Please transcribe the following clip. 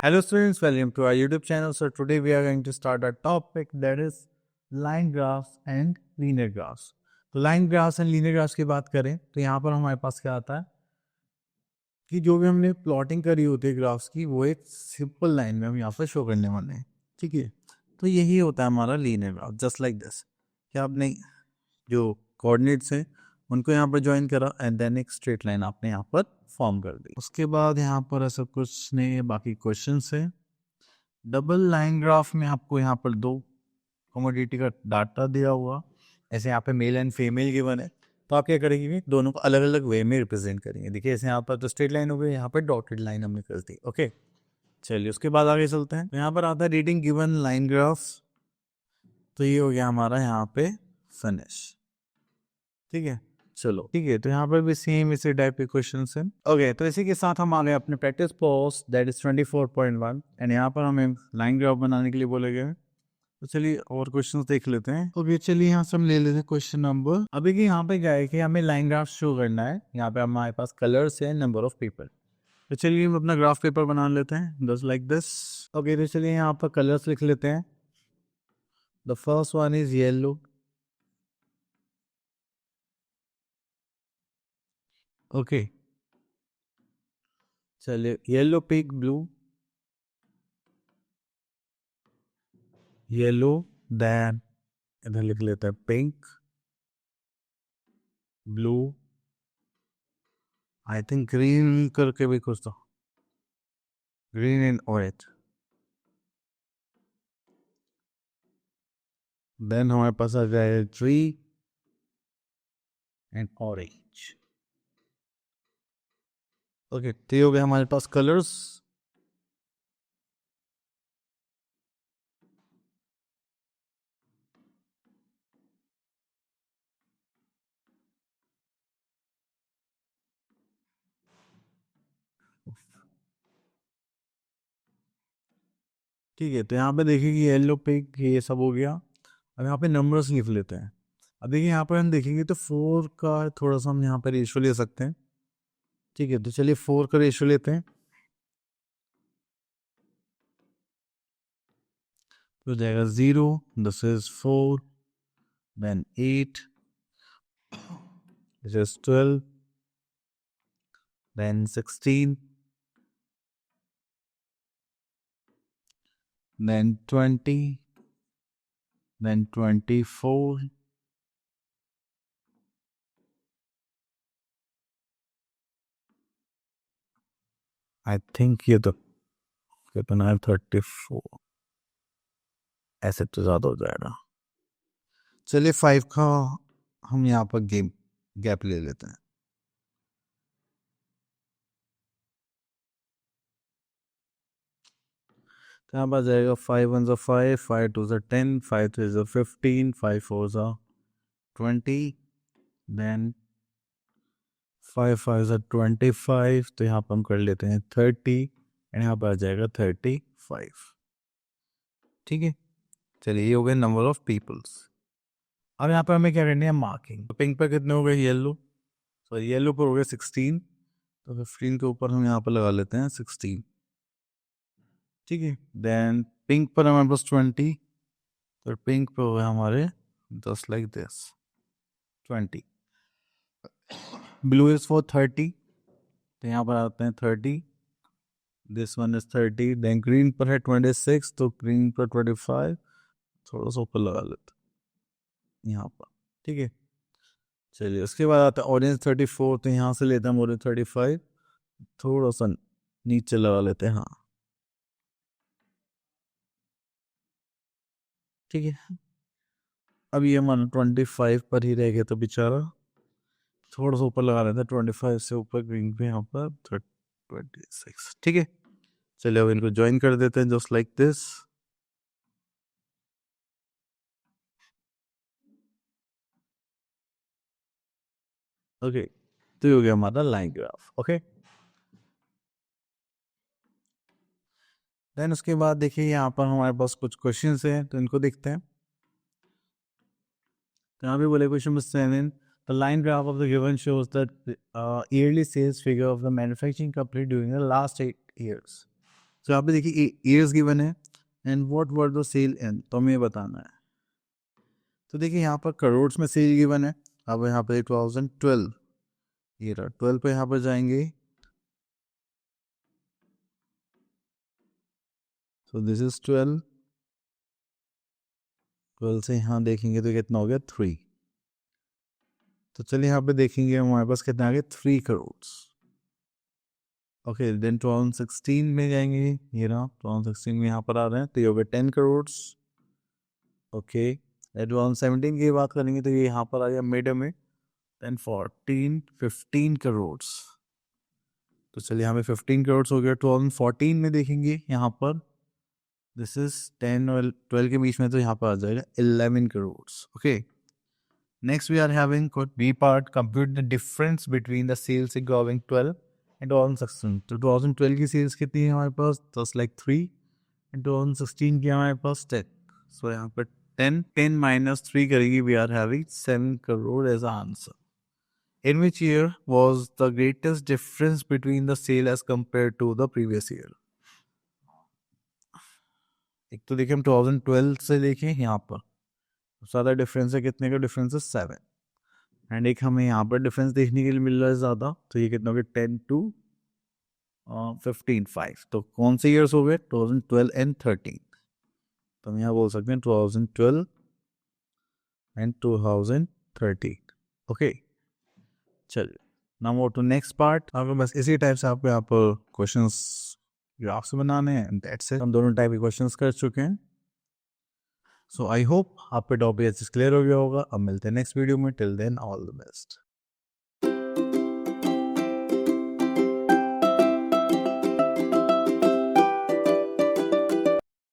Hello students, welcome to our YouTube channel. So today we are going to start a topic that is line graphs and linear graphs. तो line graphs and linear graphs की बात करें तो यहाँ पर हमारे पास क्या आता है कि जो भी हमने प्लॉटिंग करी होती है ग्राफ्स की वो एक सिंपल लाइन में हम यहाँ पर शो करने वाले हैं, ठीक है। तो यही होता है हमारा linear graph, just like this कि आपने जो कोऑर्डिनेट्स हैं उनको यहाँ पर ज्वाइन करा एंड देन एक स्ट्रेट लाइन आपने यहाँ पर फॉर्म कर दी। उसके बाद यहाँ पर ऐसा कुछ नहीं, बाकी क्वेश्चंस है। डबल लाइन ग्राफ में आपको यहाँ पर दो कमोडिटी का डाटा दिया हुआ, ऐसे यहाँ पे मेल एंड फीमेल गिवन है, तो आप क्या करेंगे दोनों को अलग अलग वे में रिप्रेजेंट करेंगे। देखिए ऐसे यहाँ पर तो स्ट्रेट लाइन हो गई, यहाँ पर डॉटेड लाइन हमने कर दी। ओके चलिए उसके बाद आगे चलते हैं। यहाँ पर आता है रीडिंग गिवन लाइन ग्राफ्स, तो ये हो गया हमारा यहाँ पे फिनिश, ठीक है। चलो ठीक है, तो यहाँ पर भी सेम इसी टाइप के क्वेश्चन हैं। ओके तो इसी के साथ हम आ गए अपने practice post that is 24.1 and यहाँ पर हमें लाइन ग्राफ बनाने के लिए बोले गए। तो चलिए और क्वेश्चंस देख लेते हैं। ओके चलिए यहाँ से हम ले लेते हैं क्वेश्चन नंबर। अभी कि यहाँ पे क्या है कि हमें लाइन ग्राफ शो करना है। यहाँ पे हमारे पास कलर्स है, नंबर ऑफ पीपल। तो चलिए हम अपना ग्राफ पेपर बना लेते हैं जस्ट लाइक दिस। ओके तो चलिए यहाँ पर कलर्स लिख लेते हैं। The first one is yellow, okay चलिए yellow pink blue, yellow then इधर लिख लेते हैं pink blue, I think green करके भी कुछ तो, ग्रीन एंड ऑरेंज। देन हमारे पास आ जाए ट्री एंड ऑरेंज। ओके तो ये हो गया हमारे पास कलर्स। ठीक है तो यहाँ पे देखिए कि येलो पिंक ये सब हो गया। अब यहाँ पे नंबर्स लिख लेते हैं। अब देखिए यहाँ पर हम देखेंगे तो 4 का थोड़ा सा हम यहाँ पर रेशियो ले सकते हैं, ठीक है। तो चलिए 4 का रेशियो लेते हैं, तो जाएगा 0, this is 4, then 8, this is 12, then 16, then 20, then 24, I think ये तो कितना है 34, ऐसे तो ज़्यादा हो जाएगा। चलिए 5 का हम यहाँ पर गैप ले लेते हैं। तो यहाँ पर जाएगा 5 1 ज़ा 5, 5 2 ज़ा 10, 5 3 ज़ा 15, 5 4 ज़ा 20, देन 5 5 ज़ा 25, तो यहाँ पर हम कर लेते हैं 30 एंड यहाँ पर आ जाएगा 35, ठीक है। चलिए ये हो गए नंबर ऑफ पीपल्स। अब यहाँ पर हमें क्या करनी है मार्किंग। तो पिंक पर कितने हो गए येलो, सॉरी येलो पर हो गए 16, तो 15 के ऊपर हम यहाँ पर लगा लेते हैं 16, ठीक है। देन पिंक पर हमारे पास 20, तो पिंक पे हो गए हमारे just like this 20। Blue is for 30, तो यहाँ पर आते हैं 30, this one is 30। Then green पर है 26, तो ग्रीन पर 25, थोड़ा सा ऊपर लगा लेते हैं यहाँ पर, ठीक है। चलिए उसके बाद आता है ऑरेंज 34, तो यहाँ से लेते हैं ऑरेंज 35, थोड़ा सा नीचे लगा लेते हैं, हाँ ठीक है। अब ये मान 25 पर ही रह गया, तो बेचारा थोड़ा सा ऊपर लगा लेते हैं 25 से ऊपर ग्रीन पे यहाँ पर 26, ठीक है। चलिए अब इनको ज्वाइन कर देते हैं जस्ट लाइक दिस। ओके तो ये हो गया हमारा लाइन ग्राफ, ओके। देन उसके बाद देखिए यहाँ पर हमारे पास कुछ क्वेश्चंस हैं, तो इनको देखते हैं। तो यहाँ पे बोले question number 7, the line graph of the given shows that yearly sales figure of the manufacturing company during the last 8 years. तो यहाँ पे देखिए ईयर्स गिवन है and what were the sale and, तो हमें बताना है। तो देखिए यहाँ पर करोड़ में सेल गिवन है। अब यहाँ पे 2012, ये रहा 12 पे यहाँ पर जाएंगे, तो दिस इज 12, 12 से यहाँ देखेंगे तो कितना हो गया 3। तो चलिए यहाँ पे देखेंगे हमारे पास कितना आ गया 3 करोड़। ओके देन 2016 में जाएंगे, ये रहा 2016 में यहाँ पर आ रहे हैं, तो ये हो गए 10 करोड़। ओके 2017 की बात करेंगे तो ये यहाँ पर आ गया मिड में, 10 14 15 करोड़। तो चलिए यहाँ पे 15 करोड़ हो गया। 2014 में देखेंगे यहाँ पर दिस इज 10 और 12 के बीच में, तो यहाँ पर आ जाएगा 11 crore. Okay next we are having B part, compute the difference between the sales involving 12 and 2016। तो 2012 की सेल्स कितनी है हमारे पास, जस्ट लाइक 3, एंड 2016 की हमारे पास 10। सो यहाँ पर 10 माइनस 3 करेंगे, we are having 7 crore as answer. In which year was the greatest difference between the sale as compared to the previous year? एक तो देखिए हम 2012 से देखें यहाँ पर ज़्यादा डिफरेंस है, कितने का डिफरेंस है 7, एंड एक हमें यहाँ पर डिफरेंस देखने के लिए मिल रहा है ज़्यादा, तो ये कितना हो गया 10 to 15 5। तो कौन से ईयर्स हो गए 2012 एंड 13, तो हम यहाँ बोल सकते हैं 2012 एंड 2013। ओके चलिए now move to next part. आपको बस इसी टाइप से आपको यहाँ पर क्वेश्चंस ग्राफ्स बनाने हैं, दैट्स इट। हम दोनों टाइप के क्वेश्चंस कर चुके हैं। सो आई होप आप पे टॉपिक क्लियर हो गया होगा। अब मिलते हैं नेक्स्ट वीडियो में, till then all the best.